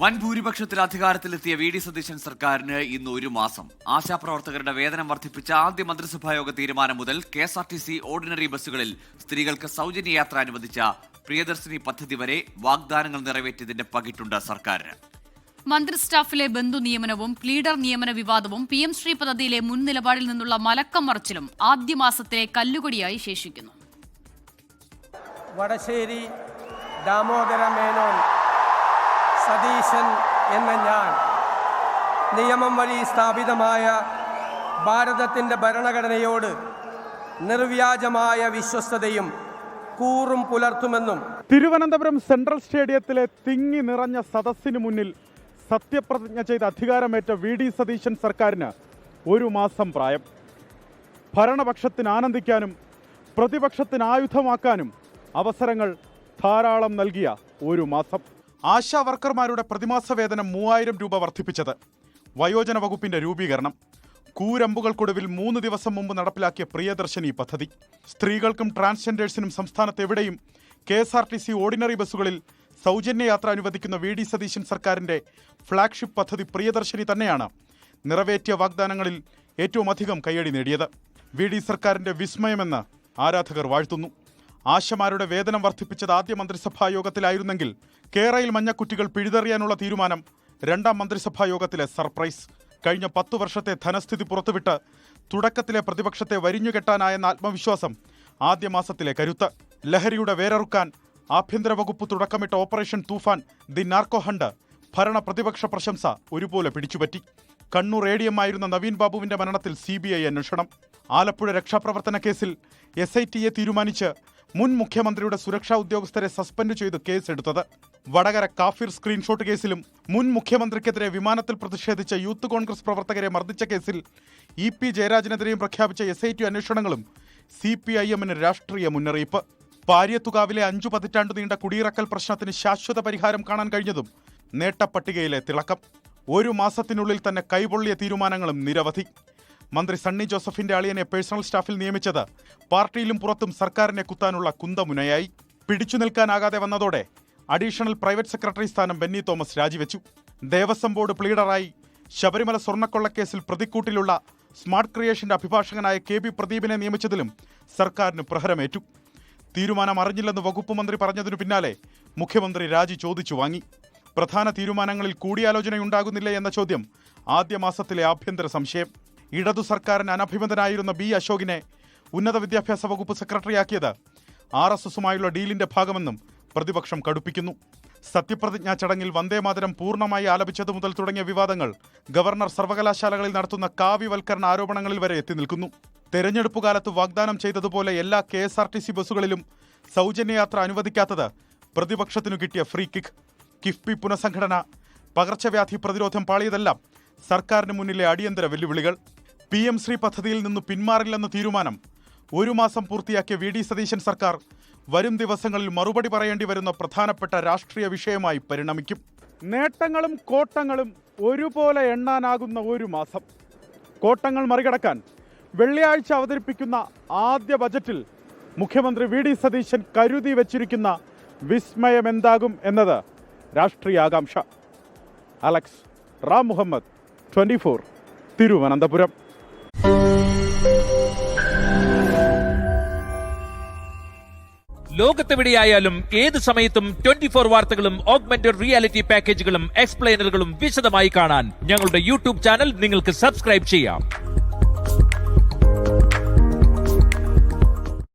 വൻ ഭൂരിപക്ഷത്തിൽ അധികാരത്തിലെത്തിയ വി.ഡി. സതീശൻ സർക്കാരിന് ഇന്ന് ഒരു മാസം. ആശാപ്രവർത്തകരുടെ വേതനം വർദ്ധിപ്പിച്ച ആദ്യ മന്ത്രിസഭായോഗ തീരുമാനം മുതൽ കെ.എസ്.ആർ.ടി.സി ഓർഡിനറി ബസ്സുകളിൽ സ്ത്രീകൾക്ക് സൗജന്യ യാത്ര അനുവദിച്ച പ്രിയദർശിനി പദ്ധതി വരെ വാഗ്ദാനങ്ങൾ നിറവേറ്റിയതിന്റെ പകിട്ടുണ്ട് സർക്കാരിന്. മന്ത്രി സ്റ്റാഫിലെ ബന്ധു നിയമനവും പ്ലീഡർ നിയമന വിവാദവും PM ശ്രീ പദ്ധതിയിലെ മുൻ നിലപാടിൽ നിന്നുള്ള മലക്കം മറിച്ചിലും ആദ്യ മാസത്തിലെ കല്ലുകടിയായി ശേഷിക്കുന്നു. വടശ്ശേരി ദാമോദര മേനോൻ സതീശൻ എന്ന ഞാൻ നിയമം വഴി സ്ഥാപിതമായ ഭാരതത്തിൻ്റെ ഭരണഘടനയോട് നിർവ്യാജമായ വിശ്വസ്തതയും കൂറും പുലർത്തുമെന്നും തിരുവനന്തപുരം സെൻട്രൽ സ്റ്റേഡിയത്തിലെ തിങ്ങി നിറഞ്ഞ സദസ്സിന് മുന്നിൽ സത്യപ്രതിജ്ഞ ചെയ്ത് അധികാരമേറ്റ വി.ഡി. സതീശൻ സർക്കാരിന് ഒരു മാസം പ്രായം. ഭരണപക്ഷത്തിന് ആനന്ദിക്കാനും പ്രതിപക്ഷത്തിന് ആയുധമാക്കാനും അവസരങ്ങൾ ധാരാളം നൽകിയ ഒരു മാസം. ആശാ വർക്കർമാരുടെ പ്രതിമാസ വേതനം 3000 രൂപ വർദ്ധിപ്പിച്ചത്, വയോജന വകുപ്പിന്റെ രൂപീകരണം, കൂരമ്പുകൾക്കൊടുവിൽ 3 ദിവസം മുമ്പ് നടപ്പിലാക്കിയ പ്രിയദർശിനി പദ്ധതി, സ്ത്രീകൾക്കും ട്രാൻസ്ജെൻഡേഴ്സിനും സംസ്ഥാനത്ത് എവിടെയും കെ.എസ്.ആർ.ടി.സി ഓർഡിനറി ബസ്സുകളിൽ സൗജന്യ യാത്ര അനുവദിക്കുന്ന വി.ഡി. സതീശൻ സർക്കാരിന്റെ ഫ്ളാഗ്ഷിപ്പ് പദ്ധതി പ്രിയദർശിനി തന്നെയാണ് നിറവേറ്റിയ വാഗ്ദാനങ്ങളിൽ ഏറ്റവും അധികം കയ്യടി നേടിയത്. വി.ഡി. സർക്കാരിന്റെ വിസ്മയമെന്ന് ആരാധകർ വാഴ്ത്തുന്നു. ആശമാരുടെ വേതനം വർദ്ധിപ്പിച്ചത് ആദ്യ മന്ത്രിസഭാ യോഗത്തിലായിരുന്നെങ്കിൽ കേരളയിൽ മഞ്ഞക്കുറ്റികൾ പിഴുതെറിയാനുള്ള തീരുമാനം രണ്ടാം മന്ത്രിസഭാ യോഗത്തിലെ സർപ്രൈസ്. കഴിഞ്ഞ 10 വർഷത്തെ ധനസ്ഥിതി പുറത്തുവിട്ട് തുടക്കത്തിലെ പ്രതിപക്ഷത്തെ വരിഞ്ഞുകെട്ടാനായെന്ന ആത്മവിശ്വാസം ആദ്യ മാസത്തിലെ കരുത്ത്. ലഹരിയുടെ വേരറുക്കാൻ ആഭ്യന്തര വകുപ്പ് തുടക്കമിട്ട operation Toofan the narco hunt ഭരണ പ്രതിപക്ഷ പ്രശംസ ഒരുപോലെ പിടിച്ചുപറ്റി. കണ്ണൂർ ADM ആയിരുന്ന നവീൻ ബാബുവിന്റെ മരണത്തിൽ CBI അന്വേഷണം. ആലപ്പുഴ രക്ഷാപ്രവർത്തന കേസിൽ SITയെ തീരുമാനിച്ച് മുൻ മുഖ്യമന്ത്രിയുടെ സുരക്ഷാ ഉദ്യോഗസ്ഥരെ സസ്പെൻഡ് ചെയ്ത് കേസെടുത്തത്. വടകര കാഫിർ സ്ക്രീൻഷോട്ട് കേസിലും മുൻ മുഖ്യമന്ത്രിക്കെതിരെ വിമാനത്തിൽ പ്രതിഷേധിച്ച യൂത്ത് കോൺഗ്രസ് പ്രവർത്തകരെ മർദ്ദിച്ച കേസിൽ EP ജയരാജനെതിരെയും പ്രഖ്യാപിച്ച SIT അന്വേഷണങ്ങളും CPIMന് രാഷ്ട്രീയ മുന്നറിയിപ്പ്. പാര്യത്തുകാവിലെ 5 പതിറ്റാണ്ട് നീണ്ട കുടിയിറക്കൽ പ്രശ്നത്തിന് ശാശ്വത പരിഹാരം കാണാൻ കഴിഞ്ഞതും നേട്ടപ്പട്ടികയിലെ തിളക്കം. ഒരു മാസത്തിനുള്ളിൽ തന്നെ കൈപൊള്ളിയ തീരുമാനങ്ങളും നിരവധി. മന്ത്രി സണ്ണി ജോസഫിന്റെ അളിയനെ പേഴ്സണൽ സ്റ്റാഫിൽ നിയമിച്ചത് പാർട്ടിയിലും പുറത്തും സർക്കാരിനെ കുത്താനുള്ള കുന്തമുനയായി. പിടിച്ചു നിൽക്കാനാകാതെ വന്നതോടെ അഡീഷണൽ പ്രൈവറ്റ് സെക്രട്ടറി സ്ഥാനം ബെന്നി തോമസ് രാജിവെച്ചു. ദേവസ്വം ബോർഡ് പ്ലീഡറായി ശബരിമല സ്വർണ്ണക്കൊള്ളക്കേസിൽ പ്രതിക്കൂട്ടിലുള്ള സ്മാർട്ട് ക്രിയേഷന്റെ അഭിഭാഷകനായ KB പ്രദീപിനെ നിയമിച്ചതിലും സർക്കാരിന് പ്രഹരമേറ്റു. തീരുമാനം അറിഞ്ഞില്ലെന്ന് വകുപ്പ് മന്ത്രി പറഞ്ഞതിനു പിന്നാലെ മുഖ്യമന്ത്രി രാജി ചോദിച്ചു വാങ്ങി. പ്രധാന തീരുമാനങ്ങളിൽ കൂടിയാലോചനയുണ്ടാകുന്നില്ലേ എന്ന ചോദ്യം ആദ്യ മാസത്തിലെ ആഭ്യന്തര സംശയം. ഇടതു സർക്കാരിന് അനഭിമതനായിരുന്ന B അശോകിനെ ഉന്നത വിദ്യാഭ്യാസ വകുപ്പ് സെക്രട്ടറിയാക്കിയത് RSSുമായുള്ള ഡീലിന്റെ ഭാഗമെന്നും പ്രതിപക്ഷം കടുപ്പിക്കുന്നു. സത്യപ്രതിജ്ഞാ ചടങ്ങിൽ വന്ദേമാതരം പൂർണ്ണമായി ആലപിച്ചതു മുതൽ തുടങ്ങിയ വിവാദങ്ങൾ ഗവർണർ സർവകലാശാലകളിൽ നടത്തുന്ന കാവ്യവൽക്കരണ ആരോപണങ്ങളിൽ വരെ എത്തി നിൽക്കുന്നു. തെരഞ്ഞെടുപ്പ് കാലത്ത് വാഗ്ദാനം ചെയ്തതുപോലെ എല്ലാ KSRTC ബസ്സുകളിലും സൗജന്യയാത്ര അനുവദിക്കാത്തത് പ്രതിപക്ഷത്തിനു കിട്ടിയ ഫ്രീ കിക്ക്. കിഫ്ബി പുനഃസംഘടന, പകർച്ചവ്യാധി പ്രതിരോധം പാളിയതെല്ലാം സർക്കാരിന് മുന്നിലെ അടിയന്തര വെല്ലുവിളികൾ. PM ശ്രീ പദ്ധതിയിൽ നിന്ന് പിന്മാറില്ലെന്ന തീരുമാനം ഒരു മാസം പൂർത്തിയാക്കിയ വി.ഡി. സതീശൻ സർക്കാർ വരും ദിവസങ്ങളിൽ മറുപടി പറയേണ്ടി വരുന്ന പ്രധാനപ്പെട്ട രാഷ്ട്രീയ വിഷയമായി പരിണമിക്കും. നേട്ടങ്ങളും കോട്ടങ്ങളും ഒരുപോലെ എണ്ണാനാകുന്ന ഒരു മാസം. കോട്ടങ്ങൾ മറികടക്കാൻ വെള്ളിയാഴ്ച അവതരിപ്പിക്കുന്ന ആദ്യ ബജറ്റിൽ മുഖ്യമന്ത്രി വി.ഡി. സതീശൻ കരുതി വച്ചിരിക്കുന്ന വിസ്മയം എന്താകും എന്നത് രാഷ്ട്രീയ ആകാംക്ഷ. അലക്സ് റാം മുഹമ്മദ്, 24, തിരുവനന്തപുരം. ലോകത്തെവിടെയായാലും ഏത് സമയത്തും 24 വാർത്തകളും ഓഗ്മെന്റഡ് റിയാലിറ്റി പാക്കേജുകളും എക്സ്പ്ലെയിനറുകളും വിശദമായി കാണാൻ ഞങ്ങളുടെ YouTube ചാനൽ നിങ്ങൾക്ക് സബ്സ്ക്രൈബ് ചെയ്യാം.